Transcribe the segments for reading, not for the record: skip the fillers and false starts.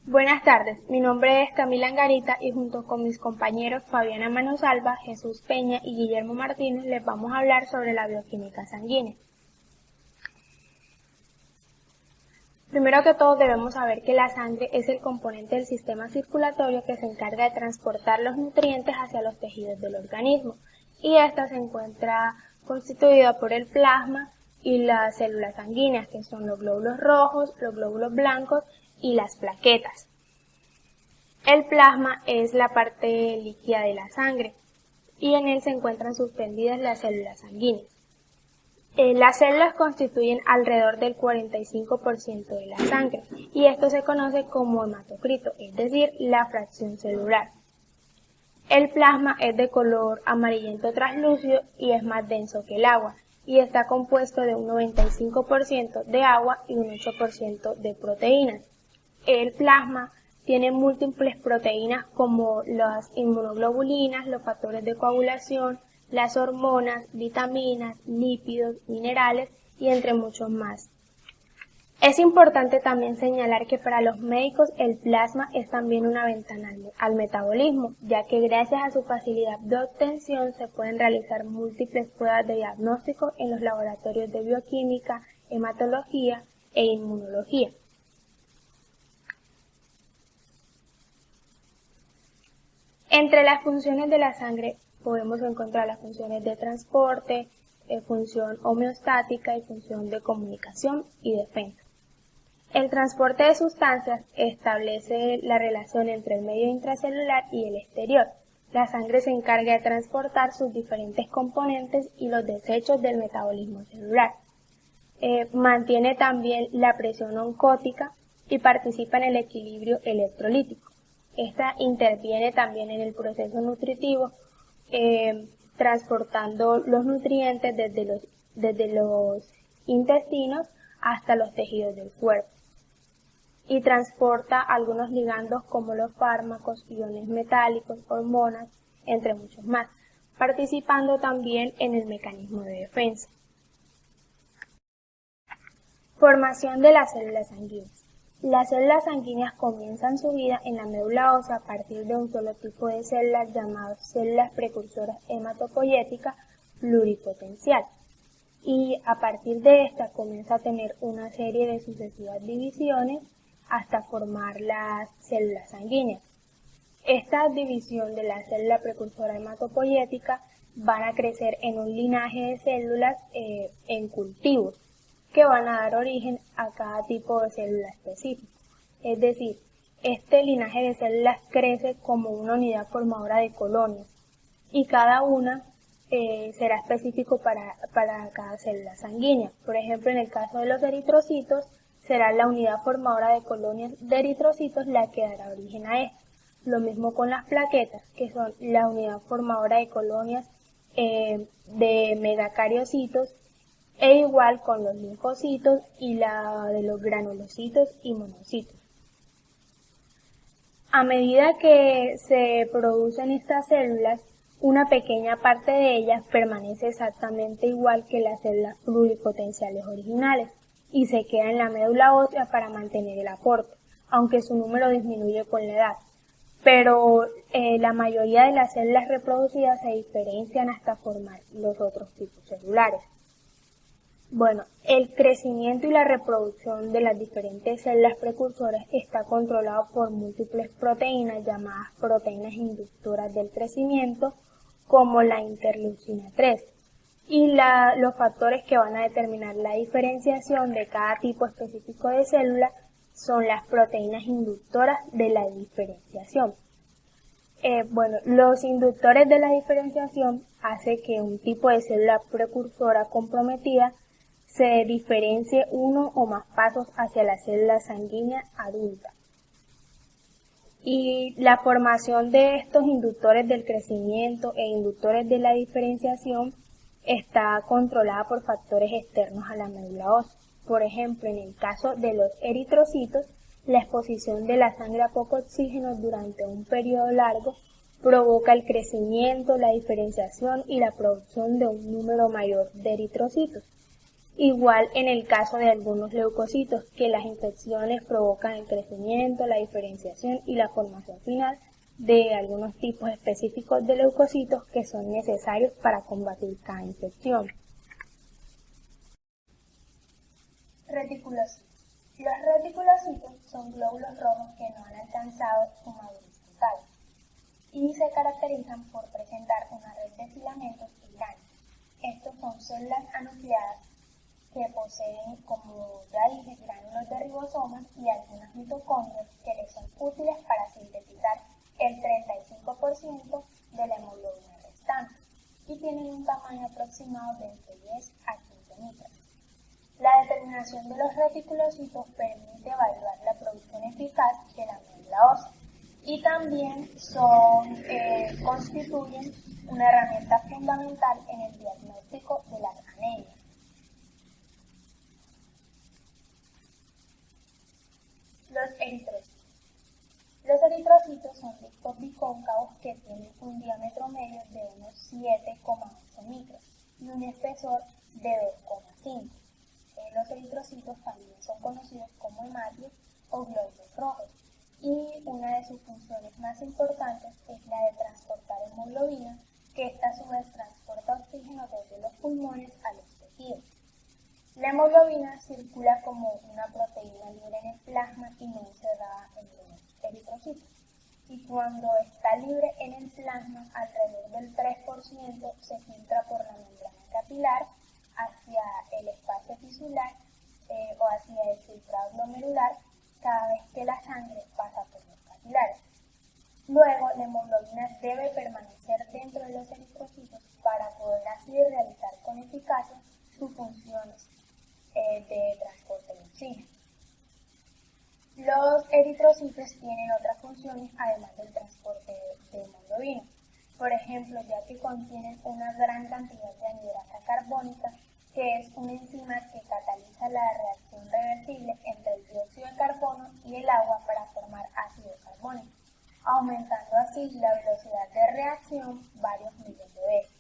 Buenas tardes, mi nombre es Camila Angarita y junto con mis compañeros Fabiana Manosalva, Jesús Peña y Guillermo Martínez les vamos a hablar sobre la bioquímica sanguínea. Primero que todo debemos saber que la sangre es el componente del sistema circulatorio que se encarga de transportar los nutrientes hacia los tejidos del organismo y esta se encuentra constituida por el plasma y las células sanguíneas, que son los glóbulos rojos, los glóbulos blancos y las plaquetas. El plasma es la parte líquida de la sangre y en él se encuentran suspendidas las células sanguíneas. Las células constituyen alrededor del 45% de la sangre y esto se conoce como hematocrito, es decir, la fracción celular. El plasma es de color amarillento translúcido y es más denso que el agua y está compuesto de un 95% de agua y un 8% de proteínas. El plasma tiene múltiples proteínas como las inmunoglobulinas, los factores de coagulación, las hormonas, vitaminas, lípidos, minerales y entre muchos más. Es importante también señalar que para los médicos el plasma es también una ventana al metabolismo, ya que gracias a su facilidad de obtención se pueden realizar múltiples pruebas de diagnóstico en los laboratorios de bioquímica, hematología e inmunología. Entre las funciones de la sangre podemos encontrar las funciones de transporte, función homeostática y función de comunicación y defensa. El transporte de sustancias establece la relación entre el medio intracelular y el exterior. La sangre se encarga de transportar sus diferentes componentes y los desechos del metabolismo celular. Mantiene también la presión oncótica y participa en el equilibrio electrolítico. Esta interviene también en el proceso nutritivo, transportando los nutrientes desde los intestinos hasta los tejidos del cuerpo. Y transporta algunos ligandos como los fármacos, iones metálicos, hormonas, entre muchos más, participando también en el mecanismo de defensa. Formación de las células sanguíneas. Las células sanguíneas comienzan su vida en la médula ósea a partir de un solo tipo de células llamadas células precursoras hematopoyéticas pluripotencial y a partir de esta comienza a tener una serie de sucesivas divisiones hasta formar las células sanguíneas. Esta división de la célula precursora hematopoyética van a crecer en un linaje de células en cultivos que van a dar origen a cada tipo de célula específico. Es decir, este linaje de células crece como una unidad formadora de colonias y cada una será específico para cada célula sanguínea. Por ejemplo, en el caso de los eritrocitos, será la unidad formadora de colonias de eritrocitos la que dará origen a esto. Lo mismo con las plaquetas, que son la unidad formadora de colonias de megacariocitos, e igual con los linfocitos y la de los granulocitos y monocitos. A medida que se producen estas células, una pequeña parte de ellas permanece exactamente igual que las células pluripotenciales originales y se queda en la médula ósea para mantener el aporte, aunque su número disminuye con la edad. Pero la mayoría de las células reproducidas se diferencian hasta formar los otros tipos celulares. Bueno, el crecimiento y la reproducción de las diferentes células precursoras está controlado por múltiples proteínas llamadas proteínas inductoras del crecimiento, como la interleucina 3. Y los factores que van a determinar la diferenciación de cada tipo específico de célula son las proteínas inductoras de la diferenciación. Los inductores de la diferenciación hacen que un tipo de célula precursora comprometida se diferencie uno o más pasos hacia la célula sanguínea adulta. Y la formación de estos inductores del crecimiento e inductores de la diferenciación está controlada por factores externos a la médula ósea. Por ejemplo, en el caso de los eritrocitos, la exposición de la sangre a poco oxígeno durante un periodo largo provoca el crecimiento, la diferenciación y la producción de un número mayor de eritrocitos. Igual en el caso de algunos leucocitos, que las infecciones provocan el crecimiento, la diferenciación y la formación final de algunos tipos específicos de leucocitos que son necesarios para combatir cada infección. Reticulocitos. Los reticulocitos son glóbulos rojos que no han alcanzado su madurez total y se caracterizan por presentar una red de filamentos y granos. Estos son células anucleadas que poseen, como ya dije, gránulos de ribosomas y algunas mitocondrias que les son útiles para sintetizar el 35% de la hemoglobina restante y tienen un tamaño aproximado de entre 10 a 15 micras. La determinación de los reticulocitos permite evaluar la producción eficaz de la médula ósea y también constituyen una herramienta fundamental en el diagnóstico de las anemias. Los eritrocitos. Los eritrocitos son discos bicóncavos que tienen un diámetro medio de unos 7,8 micros y un espesor de 2,5. Los eritrocitos también son conocidos como hematios o glóbulos rojos y una de sus funciones más importantes es la de transportar hemoglobina, que esta a su vez transporta oxígeno desde los pulmones a los tejidos. La hemoglobina circula como una proteína libre en el plasma y no encerrada en los eritrocitos. Y cuando está libre en el plasma, alrededor del 3% se filtra por la membrana capilar hacia el espacio tisular o hacia el filtrado glomerular cada vez que la sangre pasa por los capilares. Luego, la hemoglobina debe permanecer dentro de los eritrocitos para poder así realizar con eficacia sus funciones de transporte de oxígeno. Los eritrocitos tienen otras funciones además del transporte de hemoglobina. Por ejemplo, ya que contienen una gran cantidad de anhidrasa carbónica, que es una enzima que cataliza la reacción reversible entre el dióxido de carbono y el agua para formar ácido carbónico, aumentando así la velocidad de reacción varios miles de veces.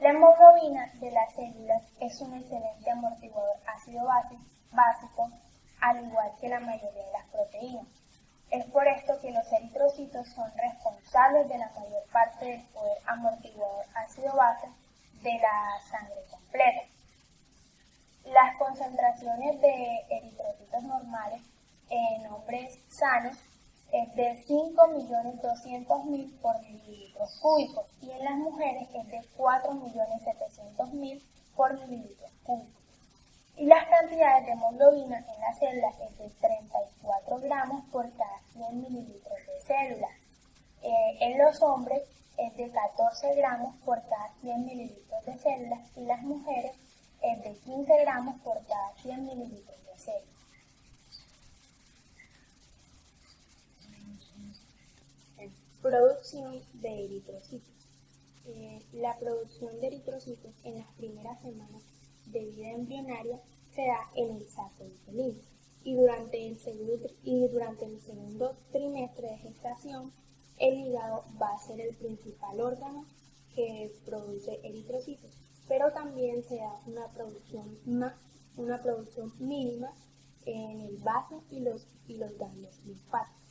La hemoglobina de las células es un excelente amortiguador ácido básico, al igual que la mayoría de las proteínas. Es por esto que los eritrocitos son responsables de la mayor parte del poder amortiguador ácido base de la sangre completa. Las concentraciones de eritrocitos normales en hombres sanos es de 5.200.000 por mililitros cúbicos y en las mujeres es de 4.700.000 por mililitros cúbicos. Y las cantidades de hemoglobina en la célula es de 34 gramos por cada 100 mililitros de célula. En los hombres es de 14 gramos por cada 100 mililitros de células y las mujeres es de 15 gramos por cada 100 mililitros de células. Producción de eritrocitos. La producción de eritrocitos en las primeras semanas de vida embrionaria se da en el saco uterino y durante el segundo trimestre de gestación el hígado va a ser el principal órgano que produce eritrocitos, pero también se da una producción mínima en el vaso y los ganglios linfáticos.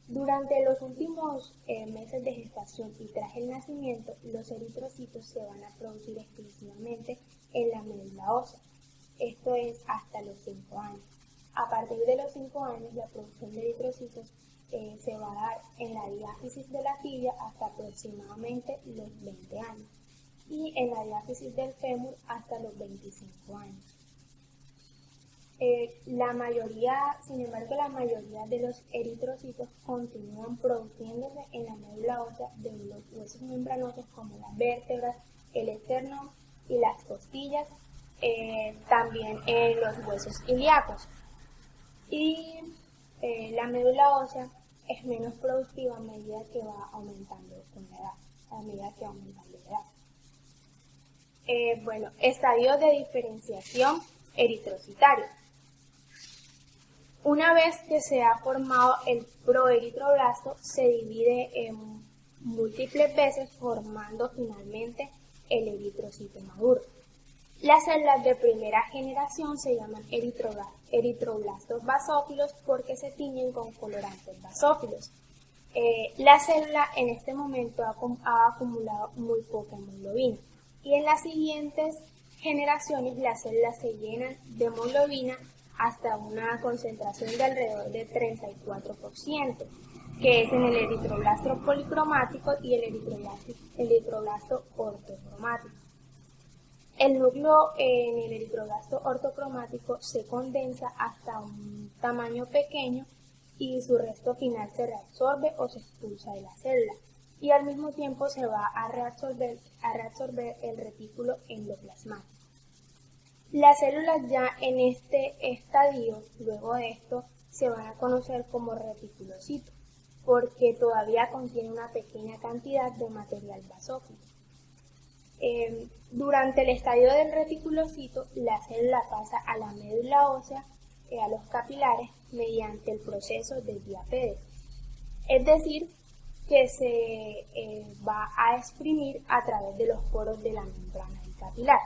Durante los últimos meses de gestación y tras el nacimiento, los eritrocitos se van a producir exclusivamente en la médula ósea. Esto es hasta los 5 años. A partir de los 5 años, la producción de eritrocitos se va a dar en la diáfisis de la tibia hasta aproximadamente los 20 años y en la diáfisis del fémur hasta los 25 años. Sin embargo, la mayoría de los eritrocitos continúan produciéndose en la médula ósea de los huesos membranosos como las vértebras, el esternón y las costillas, también en los huesos ilíacos. Y la médula ósea es menos productiva a medida que va aumentando con la edad, estadios de diferenciación eritrocitario. Una vez que se ha formado el proeritroblasto, se divide en múltiples veces formando finalmente el eritrocito maduro. Las células de primera generación se llaman eritroblastos basófilos porque se tiñen con colorantes basófilos. La célula en este momento ha acumulado muy poca hemoglobina y en las siguientes generaciones las células se llenan de hemoglobina hasta una concentración de alrededor de 34%, que es en el eritroblasto policromático y el eritroblasto ortocromático. El núcleo en el eritroblasto ortocromático se condensa hasta un tamaño pequeño y su resto final se reabsorbe o se expulsa de la célula y al mismo tiempo se va a reabsorber el retículo endoplasmático. Las células ya en este estadio, luego de esto, se van a conocer como reticulocitos porque todavía contiene una pequeña cantidad de material basófilo. Durante el estadio del reticulocito, la célula pasa a la médula ósea, a los capilares, mediante el proceso de diapédesis. Es decir, que se va a exprimir a través de los poros de la membrana del capilar.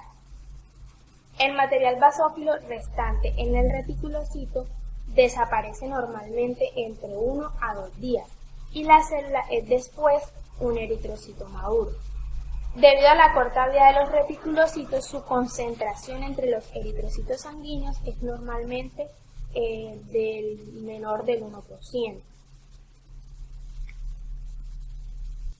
El material basófilo restante en el reticulocito desaparece normalmente entre 1 a 2 días y la célula es después un eritrocito maduro. Debido a la corta vida de los reticulocitos, su concentración entre los eritrocitos sanguíneos es normalmente del menor del 1%.